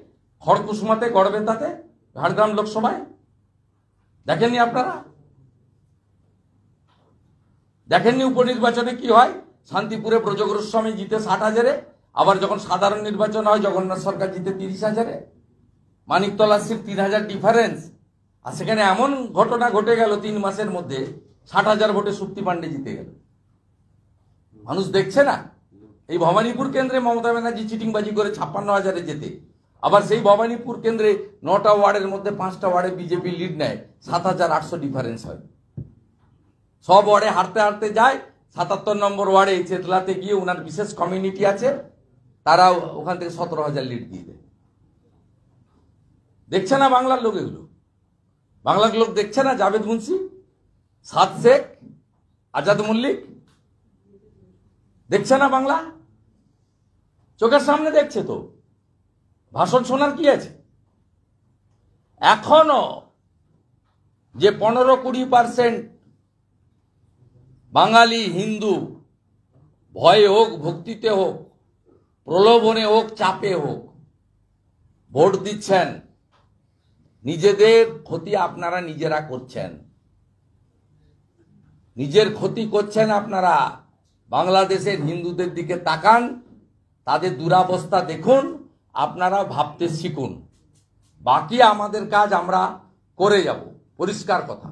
খড়কুসুমাতে গড়বেতাতে ঝাড়গ্রাম লোকসভায় দেখেননি আপনারা? দেখেননি উপনির্বাচনে কি হয়? শান্তিপুরে ব্রজগোস্বামী জিতে 60,000-এ, আবার যখন সাধারণ নির্বাচন হয় জগন্নাথ সরকার জিতে 30,000-এ, মানিকতলা সিট 3,000 ডিফারেন্স। আর সেখানে এমন ঘটনা ঘটে গেল 3 মাসের মধ্যে 60,000 ভোটে সুপ্তি পান্ডে জিতে গেল। মানুষ দেখছে না? এই ভবানীপুর কেন্দ্রে মমতা ব্যানার্জি চিটিংবাজি করে 56,000-এ যেতে, আবার সেই ভবানীপুর কেন্দ্রে 9টা ওয়ার্ডের মধ্যে 5টা ওয়ার্ডে বিজেপি লিড নেয়, 7,800 ডিফারেন্স হয়। সব ওয়ার্ডে হারতে হারতে যায়, 77 নম্বর ওয়ার্ডে চেতলাতে গিয়ে ওনার বিশেষ কমিউনিটি আছে, তারা ওখান থেকে 17,000 লিড দিয়ে দেয়। দেখছে না বাংলার লোক? এগুলো বাংলার লোক দেখছে না? জাভেদ মুন্সি, সাদ শেখ, আজাদ মল্লিক দেখছে না বাংলা? চোখের সামনে দেখছে তো, ভাষণ শোনার কি আছে? এখনো যে 15-20% বাঙালি হিন্দু ভয়ে হোক, ভক্তিতে হোক, প্রলোভনে হোক, চাপে হোক ভোট দিচ্ছেন, নিজেদের ক্ষতি আপনারা নিজেরা করছেন। নিজের ক্ষতি করছেন আপনারা। বাংলাদেশের হিন্দুদের দিকে তাকান, তাদের দুরাবস্থা দেখুন, আপনারা ভাবতে শিখুন। বাকি আমাদের কাজ আমরা করে যাব, পরিষ্কার কথা।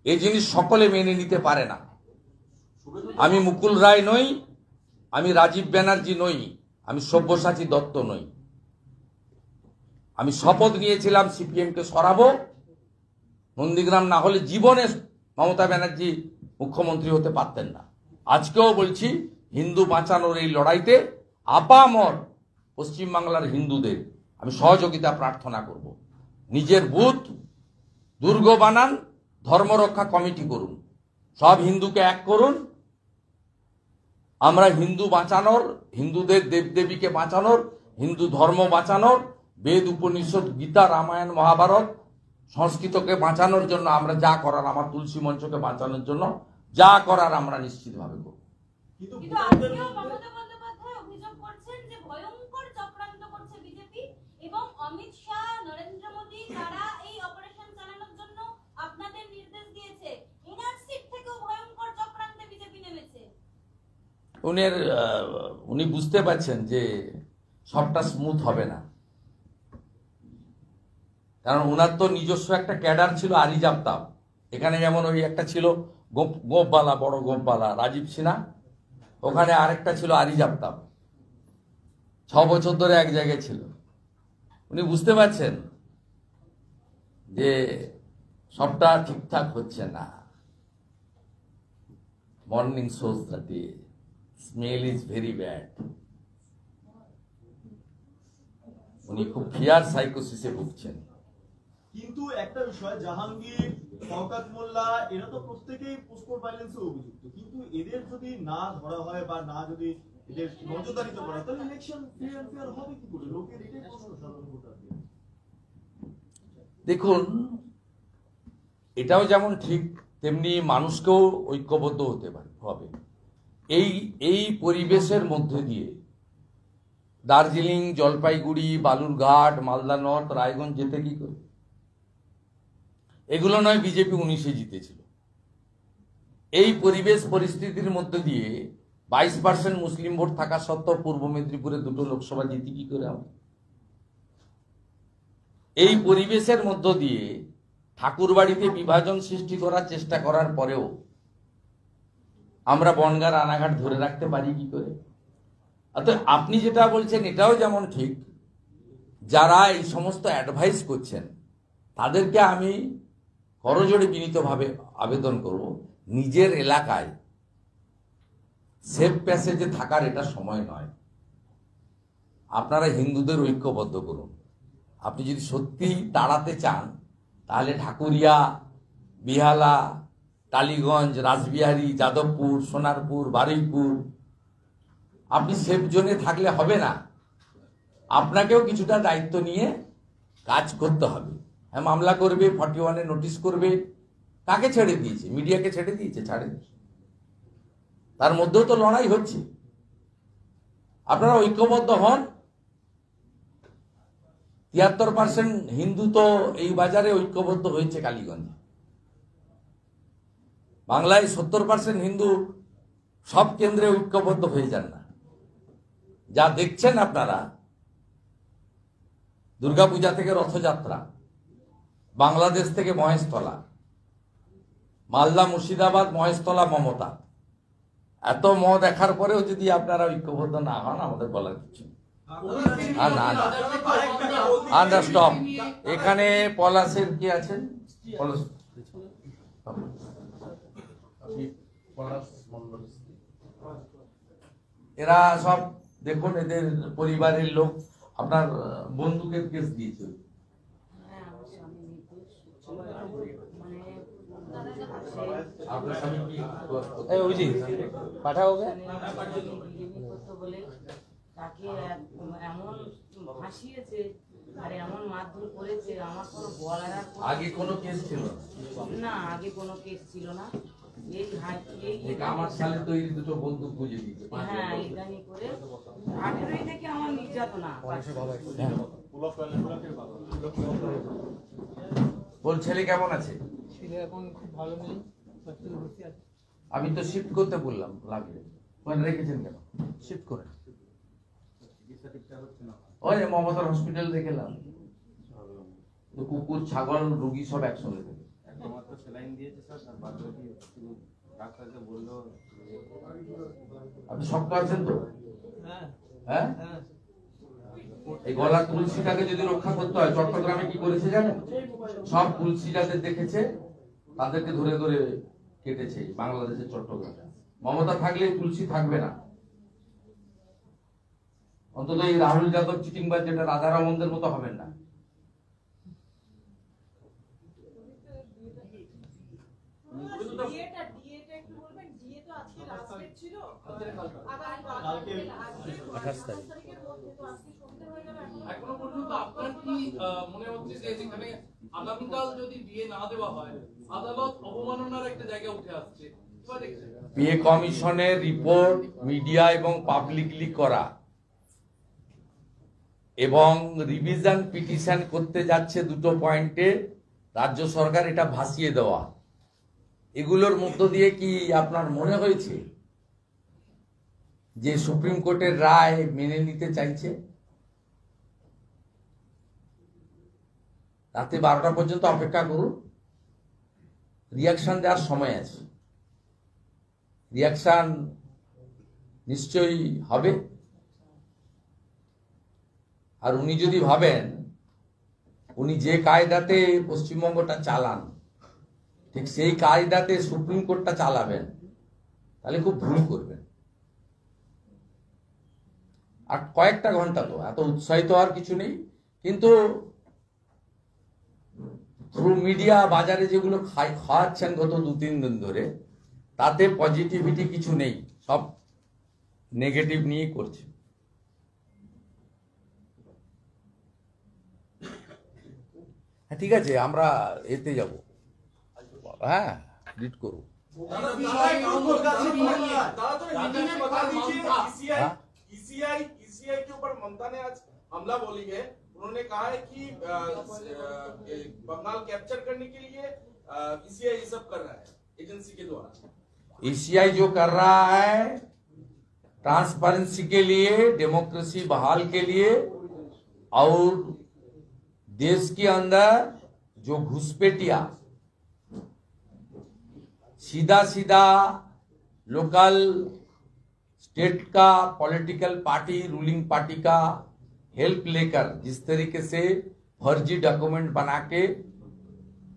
এই জিনিস সকলে মেনে নিতে পারে না। আমি মুকুল রায় নই, আমি রাজীব ব্যানার্জি নই, আমি সব্যসাচী দত্ত নই। আমি শপথ নিয়েছিলাম সিপিএমকে সরাবো। নন্দীগ্রাম না হলে জীবনে মমতা ব্যানার্জি মুখ্যমন্ত্রী হতে পারতেন না। আজকেও বলছি, হিন্দু বাঁচানোর এই লড়াইতে আপামর পশ্চিমবাংলার হিন্দুদের আমি সহযোগিতা প্রার্থনা করব। নিজের বুথ দুর্গ বানান, ধর্মরক্ষা কমিটি করুন, সব হিন্দুকে এক করুন। আমরা হিন্দু বাঁচানোর, হিন্দুদের দেবদেবীকে বাঁচানোর, হিন্দু ধর্ম বাঁচানোর, বেদ উপনিষদ গীতা রামায়ণ মহাভারত সংস্কৃতকে বাঁচানোর জন্য আমরা যা করার, আমার তুলসী মঞ্চকে বাঁচানোর জন্য যা করার আমরা নিশ্চিতভাবে করব। কিন্তু কিন্তু আজকেও মমতা বন্দ্যোপাধ্যায় অভিযোগ করছেন যে ভয়ঙ্কর চক্রান্ত করছে বিজেপি এবং অমিত শাহ, নরেন্দ্র মোদী তারা এই অপারেশন চালানোর জন্য আপনাদের নির্দেশ দিয়েছে। এনআর সিট থেকেও ভয়ঙ্কর চক্রান্তে বিজেপি নেমেছে। উনি বুঝতে পারছেন যে সবটা স্মুথ হবে না, কারণ ওনার তো নিজস্ব একটা ক্যাডার ছিল আরিজ আফতাব। এখানে যেমন ওই একটা ছিল গোপবালা, বড় গোপবালা রাজীব সিনহা, ওখানে আরেকটা ছিল আরিজ আফতাব, 6 বছর ধরে এক জায়গায় ছিল। উনি বুঝতে পারছেন যে সবটা ঠিকঠাক হচ্ছে না। Morning shows that smell is very bad. উনি খুব ফিয়ার সাইকোসিসে ভুগছেন। কিন্তু একটা বিষয়, জাহাঙ্গীর, শওকত মোল্লা এরা তো প্রত্যেকেই পোস্টকোড ভায়োলেন্সে অভিযুক্ত, কিন্তু এদের যদি না ধরা হয় বা না যদি এদের নজরদারিতে করা হয়, তাহলে ইলেকশন ফ্রি এন্ড ফেয়ার হবে কি করে? লোকের এটাই প্রশ্ন সাধারণ ভোটারদের। দেখুন, এটাও যেমন ঠিক, তেমনি মানুষকেও ঐক্যবদ্ধ হতে হবে। এই পরিবেশের মধ্যে দিয়ে দার্জিলিং, জলপাইগুড়ি, বালুরঘাট, মালদা নর্থ, রায়গঞ্জ যেতে কি করে? এগুলো নয় বিজেপি 19-এ জিতেছিল। এই পরিবেশ পরিস্থিতির মধ্যে দিয়ে 22% মুসলিম ভোট থাকা সত্ত্বেও পূর্ব মেদিনীপুরে 2টো লোকসভা জিতি কি করে আমরা? এই পরিবেশের মধ্য দিয়ে ঠাকুরবাড়িতে বিভাজন সৃষ্টি করার চেষ্টা করার পরেও আমরা বনগাঁ রানাঘাট ধরে রাখতে পারি কি করে? অর্থাৎ আপনি যেটা বলছেন এটাও যেমন ঠিক, যারা এই সমস্ত অ্যাডভাইস করছেন তাদেরকে আমি করজোড়ে বিনীতভাবে আবেদন করব, নিজের এলাকায় সেফ প্যাসেজে থাকার এটা সময় নয়। আপনারা হিন্দুদের ঐক্যবদ্ধ করুন। আপনি যদি সত্যি দাঁড়াতে চান তাহলে ঢাকুরিয়া, বিহালা, টালিগঞ্জ, রাসবিহারী, যাদবপুর, সোনারপুর, বারুইপুর আপনি সেফ জোনে থাকলে হবে না। আপনাকেও কিছুটা দায়িত্ব নিয়ে কাজ করতে হবে। হ্যাঁ, মামলা করবে, 41-এ নোটিশ করবে। কাকে ছেড়ে দিয়েছে? মিডিয়াকে ছেড়ে দিয়েছে? ছাড়েনি। তার মধ্যেও তো লড়াই হচ্ছে। আপনারা ঐক্যবদ্ধ হন। 73% হিন্দু তো এই বাজারে ঐক্যবদ্ধ হয়েছে কালীগঞ্জে। বাংলায় 70% হিন্দু সব কেন্দ্রে ঐক্যবদ্ধ হয়ে যান না। যা দেখছেন আপনারা, দুর্গাপূজা থেকে রথযাত্রা, বাংলাদেশ থেকে মহেশতলা, মালদা, মুর্শিদাবাদ, মহেশতলা, মমতা, এত দেখার পরেও যদি আপনারা ঐক্যবদ্ধ না হন, আমাদের বলার কিছু নেই। না, স্টপ। এখানে পলাশের কি আছেন? এরা সব দেখুন, এদের পরিবারের লোক আপনার বন্দুকের কেস দিয়েছে। আপনার স্বামী কি পাঠাওগে বলে তাকে এমন ভাসিয়েছে আর এমন মারধর করেছে, আমার কোনো বলার আর আগে কোনো কেস ছিল না। আগে কোনো কেস ছিল না। আমার সালে তৈরি দুটো বন্দুক বুঝে দিয়েছে। হ্যাঁ, ইদানি করে 18 থেকে আমার নির্যাতনা। বল, ছেলে কেমন আছে? ছেলে এখন খুব ভালো নেই, ভর্তি আছে। আমি তো শিফট করতে বললাম, লাগবে ওখানে রেখেছেন কেন? শিফট করে ওই যে মমতার হসপিটাল রেখেলাম। তো কুকুর, ছাগল, রুগী সব একসঙ্গে থাকে। আপনি শক্ত আছেন তো? হ্যাঁ, এই গলা তুলসীটাকে যদি রক্ষা করতে হয়, চট্টগ্রামে কি করেছে জানেন? সব তুলসী যাদের দেখেছে তাদেরকে ধরে ধরে কেটেছে বাংলাদেশের চট্টগ্রামে। মমতা থাকলে তুলসী থাকবে না। অন্তত এই রাহুল যাদব চিটিংবাজ যেটা রাধারামনদের মতো হবেন না। এখনো পর্যন্ত আপনার কি মনে হচ্ছে যে যেখানে আগামীকাল যদি বিয়ে না দেওয়া হয়, আদালত অবমাননার একটা জায়গা উঠে আসছে? বিয়ে কমিশনের রিপোর্ট মিডিয়া এবং পাবলিকলি করা এবং রিভিশন পিটিশন করতে যাচ্ছে দুটো পয়েন্টে রাজ্য সরকার এটা ভাসিয়ে দেওয়া, এগুলোর মধ্য দিয়ে কি আপনার মনে হয়েছে যে সুপ্রিম কোর্টের রায় মেনে নিতে চাইছে? রাতে 12টা পর্যন্ত অপেক্ষা করুন, রিয়াকশন দেওয়ার সময় আছে। রিয়াকশন নিশ্চয়ই হবে। আর উনি যদি ভাবেন উনি যে কায়দাতে পশ্চিমবঙ্গটা চালান ঠিক সেই কায়দাতে সুপ্রিম কোর্টটা চালাবেন, তাহলে খুব ভুল করবেন। আর কয়েকটা ঘন্টা, তো এত উৎসাহিত আর কিছু নেই। কিন্তু থ্রু মিডিয়া বাজারে যেগুলো খাওয়াচ্ছেন গত 2-3 দিন ধরে, তাতে পজিটিভিটি কিছু নেই, সব নেগেটিভ নিয়ে করছে। হ্যাঁ, ঠিক আছে, আমরা এতে যাব। হ্যাঁ, রিড করুন। ईसीआई के ऊपर ममता ने आज हमला बोली है। उन्होंने कहा है कि बंगाल कैप्चर करने के लिए ईसीआई ये सब कर रहा है एजेंसी के द्वारा। ईसीआई जो कर रहा है ट्रांसपेरेंसी के लिए, डेमोक्रेसी बहाल के लिए, और देश के अंदर जो घुसपैठिया सीधा सीधा लोकल स्टेट का पॉलिटिकल पार्टी, रूलिंग पार्टी का हेल्प लेकर जिस तरीके से फर्जी डॉक्यूमेंट बना के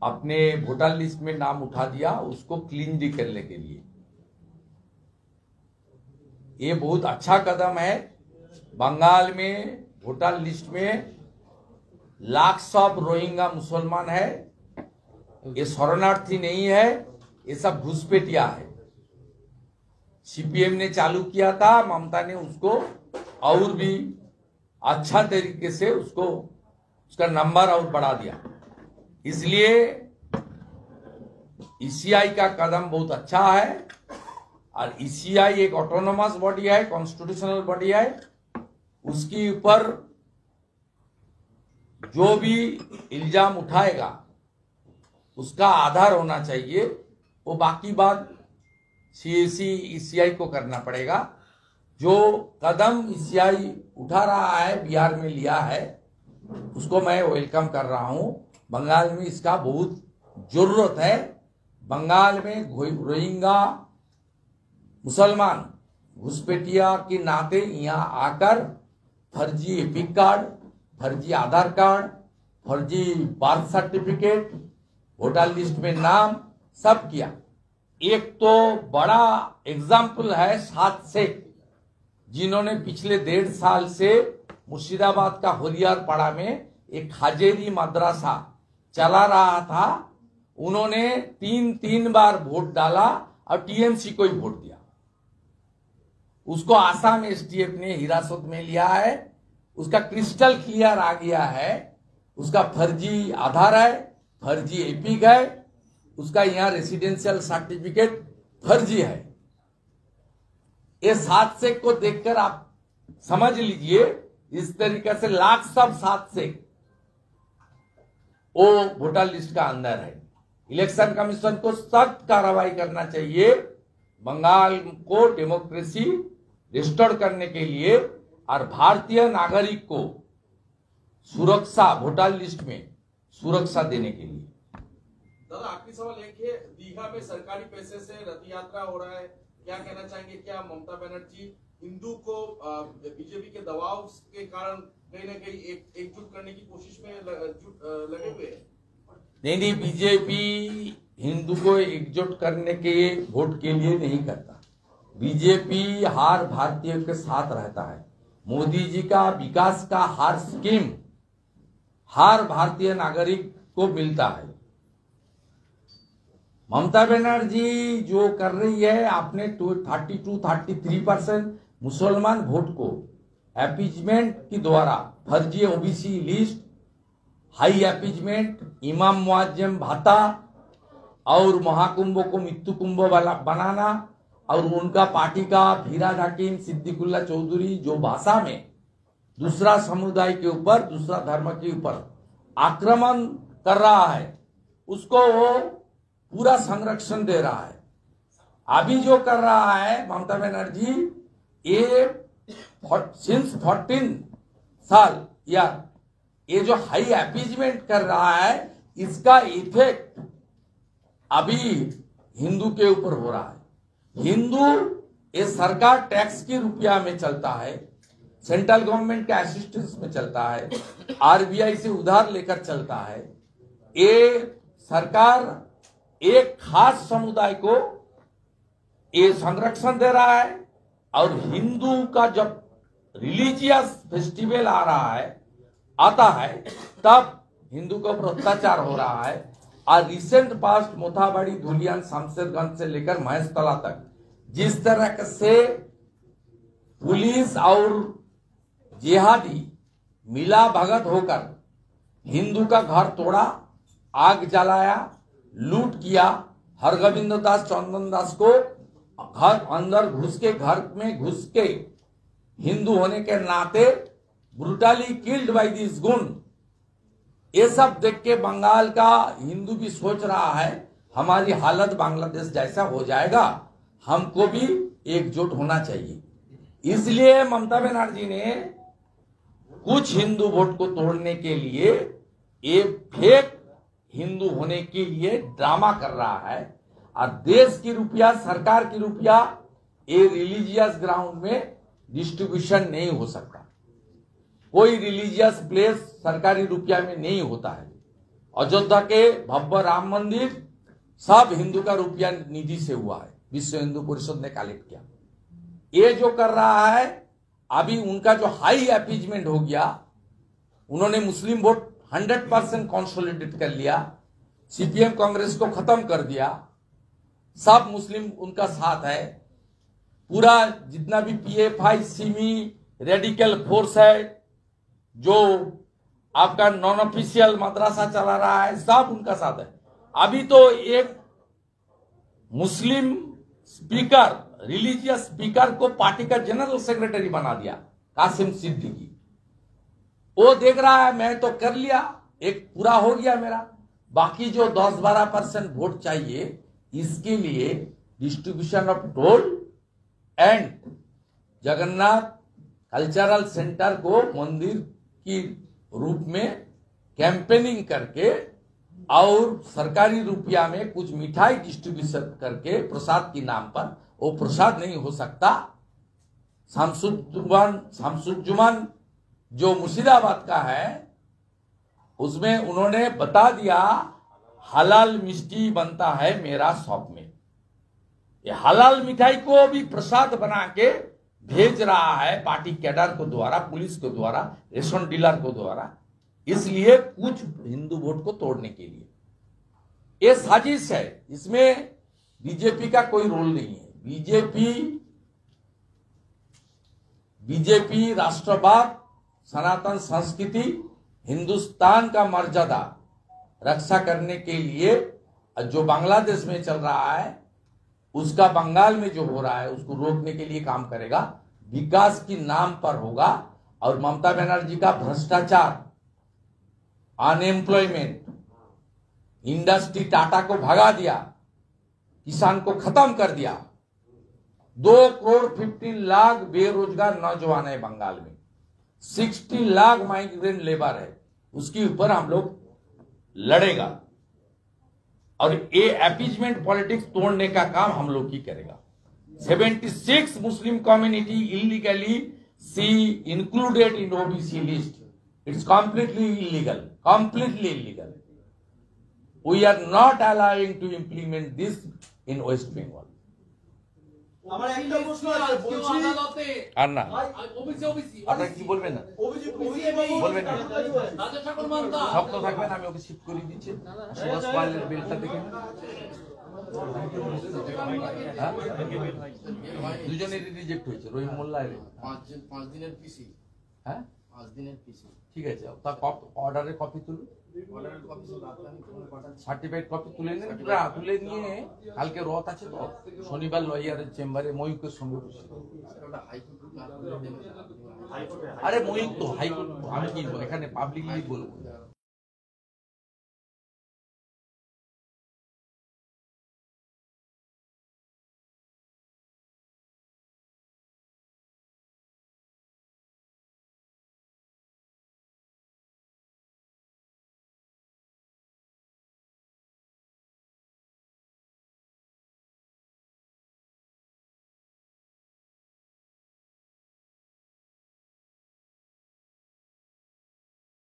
अपने वोटर लिस्ट में नाम उठा दिया, उसको क्लीन करने के लिए ये बहुत अच्छा कदम है। बंगाल में वोटर लिस्ट में लाख्स ऑफ रोहिंग्या मुसलमान है। ये शरणार्थी नहीं है, ये सब घुसपैठिया है। सीपीएम ने चालू किया था, ममता ने उसको और भी अच्छा तरीके से उसका नंबर और बढ़ा दिया। इसलिए ईसीआई का कदम बहुत अच्छा है। और ईसीआई एक ऑटोनोमस बॉडी है, कॉन्स्टिट्यूशनल बॉडी है। उसके ऊपर जो भी इल्जाम उठाएगा उसका आधार होना चाहिए। वो बाकी बात सीएसी ईसीआई को करना पड़ेगा। जो कदम ईसीआई उठा रहा है, बिहार में लिया है, उसको मैं वेलकम कर रहा हूं। बंगाल में इसका बहुत जरूरत है। बंगाल में रोहिंग्या मुसलमान घुसपैठिया के नाते यहाँ आकर फर्जी एपिक कार्ड, फर्जी आधार कार्ड, फर्जी बर्थ सर्टिफिकेट, वोटर लिस्ट में नाम सब किया। एक तो बड़ा एग्जाम्पल है सात शेख, जिन्होंने पिछले 1.5 साल से मुर्शिदाबाद का होलियार पाड़ा में एक हाजेरी मदरसा चला रहा था। उन्होंने 3 बार वोट डाला और टीएमसी को ही वोट दिया। उसको आसाम एसटीएफ ने हिरासत में लिया है। उसका क्रिस्टल क्लियर आ गया है। उसका फर्जी आधार है, फर्जी एपिक है, उसका यहाँ रेसिडेंशियल सर्टिफिकेट फर्जी है। ये 7 शेख को देखकर आप समझ लीजिए, इस तरीके से लाख सब 7 शेख वो वोटर लिस्ट का अंदर है। इलेक्शन कमीशन को सख्त कार्रवाई करना चाहिए। बंगाल को डेमोक्रेसी रिस्टोर करने के लिए और भारतीय नागरिक को सुरक्षा, वोटर लिस्ट में सुरक्षा देने के लिए। दादा आखिरी सवाल एक है, दीघा में सरकारी पैसे से रथ यात्रा हो रहा है, क्या कहना चाहेंगे? क्या ममता बनर्जी हिंदू को बीजेपी के दबाव के कारण कहीं ना कहीं एकजुट करने की कोशिश में लगे हुए हैं? नहीं, बीजेपी हिंदू को एकजुट करने के वोट के लिए नहीं करता। बीजेपी हर भारतीय के साथ रहता है। मोदी जी का विकास का हर स्कीम हर भारतीय नागरिक को मिलता है। ममता बनर्जी जो कर रही है, आपने 32-33% मुसलमान वोट को एपीजमेंट के द्वारा, फर्जी ओबीसी लिस्ट, हाई एपीजमेंट, इमाम मुआज्जम भाता और महाकुंभ को मृत्यु कुंभ वाला बनाना, और उनका पार्टी का फिराद हकीम सिद्दीकुल्ला चौधरी जो भाषा में दूसरा समुदाय के ऊपर, दूसरा धर्म के ऊपर आक्रमण कर रहा है, उसको वो पूरा संरक्षण दे रहा है। अभी जो कर रहा है ममता बनर्जी, ये सिंस 14 साल या ये जो हाई एपीजमेंट कर रहा है, इसका इफेक्ट अभी हिंदू के ऊपर हो रहा है। हिंदू, ये सरकार टैक्स की रुपया में चलता है, सेंट्रल गवर्नमेंट के असिस्टेंस में चलता है, आरबीआई से उधार लेकर चलता है। ये सरकार एक खास समुदाय को ये संरक्षण दे रहा है। और हिंदू का जब रिलीजियस फेस्टिवल आता है तब हिंदू के ऊपर अत्याचार हो रहा है। और रिसेंट पास्ट मोथाबाड़ी, धुलियान, शमशेरगंज से लेकर महेशतला तक जिस तरह से पुलिस और जिहादी मिला भगत होकर हिंदू का घर तोड़ा, आग जलाया, लूट किया, हरगोविंद दास, चंदन दास को घर अंदर घर में घुस के हिंदू होने के नाते ब्रूटली किल्ड बाय दिस गुण। ये सब देख के बंगाल का हिंदू भी सोच रहा है हमारी हालत बांग्लादेश जैसा हो जाएगा, हमको भी एकजुट होना चाहिए। इसलिए ममता बनर्जी ने कुछ हिंदू वोट को तोड़ने के लिए एक फेक हिंदू होने के लिए ड्रामा कर रहा है। और देश की रुपया, सरकार की रुपया, ये रिलीजियस ग्राउंड में डिस्ट्रीब्यूशन नहीं हो सकता। कोई रिलीजियस प्लेस सरकारी रुपया में नहीं होता है। अयोध्या के भव्य राम मंदिर सब हिंदू का रुपया निधि से हुआ है, विश्व हिंदू परिषद ने कलेक्ट किया। ये जो कर रहा है अभी उनका जो हाई अपीजमेंट हो गया, उन्होंने मुस्लिम वोट 100% कंसोलिडेट कर लिया, सीपीएम कांग्रेस को खत्म कर दिया, सब मुस्लिम उनका साथ है। पूरा जितना भी पीएफआई, सिमी, रेडिकल फोर्स है, जो आपका नॉन ऑफिशियल मदरसा चला रहा है, सब उनका साथ है। अभी तो एक मुस्लिम स्पीकर, रिलीजियस स्पीकर को पार्टी का जनरल सेक्रेटरी बना दिया, कासिम सिद्दीकी। वो देख रहा है मैं तो कर लिया, एक पूरा हो गया मेरा, बाकी जो 10-12% वोट चाहिए, इसके लिए distribution of toll and Jagannath cultural centre को मंदिर की रूप में कैंपेनिंग करके और सरकारी रुपया में कुछ मिठाई डिस्ट्रीब्यूशन करके प्रसाद के नाम पर, वो प्रसाद नहीं हो सकता। शामसुज्जुमान जो मुर्शिदाबाद का है, उसमें उन्होंने बता दिया हलाल मिष्टी बनता है मेरा शॉप में। ये हलाल मिठाई को भी प्रसाद बना के भेज रहा है पार्टी कैडर को द्वारा, पुलिस को द्वारा, रेशन डीलर को द्वारा, इसलिए कुछ हिंदू वोट को तोड़ने के लिए। ये साजिश है, इसमें बीजेपी का कोई रोल नहीं है। बीजेपी राष्ट्रवाद, सनातन संस्कृति, हिंदुस्तान का मर्यादा रक्षा करने के लिए जो बांग्लादेश में चल रहा है, उसका बंगाल में जो हो रहा है, उसको रोकने के लिए काम करेगा। विकास की नाम पर होगा। और ममता बनर्जी का भ्रष्टाचार, अनएम्प्लॉयमेंट, इंडस्ट्री टाटा को भगा दिया, किसान को खत्म कर दिया। 2,15,00,000 बेरोजगार नौजवान है बंगाल में, 60 लाख माइग्रेंट लेबर है, उसके ऊपर हम लोग लड़ेगा और ये अपीजमेंट पॉलिटिक्स तोड़ने का काम हम लोग ही करेगा। 76 Muslim community illegally see included in OBC list, it's completely illegal. We are not allowing to implement this in West Bengal. আমার একটা প্রশ্ন আছে, বলছি আদালতে আর না, ওবিসি আপনারা কি বলবেন না? বলবেন না? রাজা ঠাকুর মান্তা শব্দ থাকবেন, আমি ওকে শিফট করে দিচ্ছি। সুভাষ পালের বিলটা দেখে হ্যাঁ? দুজনেরই রিজেক্ট হয়েছে, রহিম মোল্লা এর। 5 দিনের পিসি, হ্যাঁ 5 দিনের পিসি। ঠিক আছে, তার অর্ডারের কপি তুলুন, অর্ডারের কপি শুধু আপনাকে ফোন পাঠান। সার্টিফাইড কপি তুলে নিন, তুলে নিয়ে কালকে রথ আছে তো, শনিবার লয়ারের চেম্বারে ময়ূকের সঙ্গে বসে। ওটা হাইকোর্ট রুল আপলোড দেবেন। আরে ময়ূক তো হাইকোর্ট, আমি কি এখানে পাবলিকলি বলবো?